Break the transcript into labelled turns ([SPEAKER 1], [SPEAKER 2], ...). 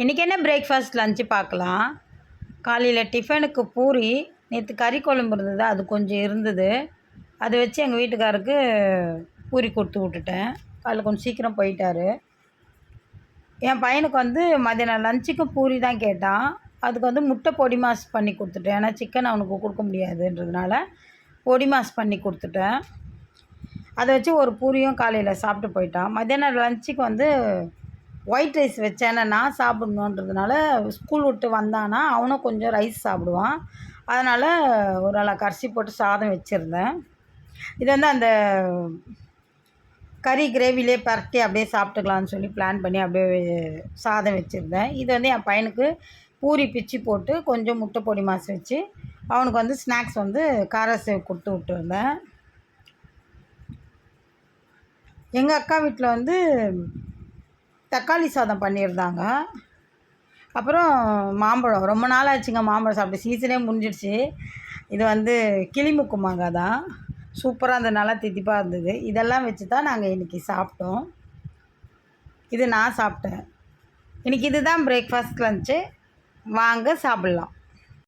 [SPEAKER 1] இன்றைக்கி என்ன breakfast lunch பார்க்கலாம். காலையில் டிஃபனுக்கு பூரி, நேற்று கறி குழம்பு இருந்தது, அது கொஞ்சம் இருந்தது. அதை வச்சு எங்கள் வீட்டுக்காருக்கு பூரி கொடுத்து விட்டுட்டேன். காலைல கொஞ்சம் சீக்கிரம் போயிட்டார். என் பையனுக்கு வந்து மதியானம் லஞ்சுக்கும் பூரி தான் கேட்டான். அதுக்கு வந்து முட்டை பொடி மாஸ் பண்ணி கொடுத்துட்டேன். ஏன்னா சிக்கன் அவனுக்கு கொடுக்க முடியாதுன்றதுனால பொடி மாஸ் பண்ணி கொடுத்துட்டேன். அதை வச்சு ஒரு பூரியும் காலையில் சாப்பிட்டு போயிட்டான். மத்தியானம் லஞ்சுக்கு வந்து ஒயிட் ரைஸ் வச்சேன். நான் சாப்பிட்ணுன்றதுனால ஸ்கூல் விட்டு வந்தானா அவனும் கொஞ்சம் ரைஸ் சாப்பிடுவான். அதனால் ஒரு அளவுக்கு அரிசி போட்டு சாதம் வச்சுருந்தேன். இது வந்து அந்த கறி கிரேவிலே பரட்டி அப்படியே சாப்பிட்டுக்கலான்னு சொல்லி பிளான் பண்ணி அப்படியே சாதம் வச்சுருந்தேன். இது வந்து என் பையனுக்கு பூரி பிச்சு போட்டு கொஞ்சம் முட்டை பொடி மாசு வச்சு அவனுக்கு வந்து ஸ்நாக்ஸ் வந்து கார சேவ் கொடுத்து விட்டுருந்தேன். எங்கள் அக்கா வீட்டில் வந்து தக்காளி சாதம் பண்ணியிருந்தாங்க. அப்புறம் மாம்பழம், ரொம்ப நாள் ஆச்சுங்க மாம்பழம் சாப்பிட்டு, சீசனே முடிஞ்சிடுச்சு. இது வந்து கிளிமுக்கு மாங்காய் தான், சூப்பராக இருந்தது, நல்லா தித்திப்பாக இருந்தது. இதெல்லாம் வச்சு தான் நாங்கள் இன்றைக்கி சாப்பிட்டோம். இது நான் சாப்பிட்டேன். இன்றைக்கி இதுதான் பிரேக்ஃபாஸ்ட் லஞ்சு. வாங்க சாப்பிட்லாம்.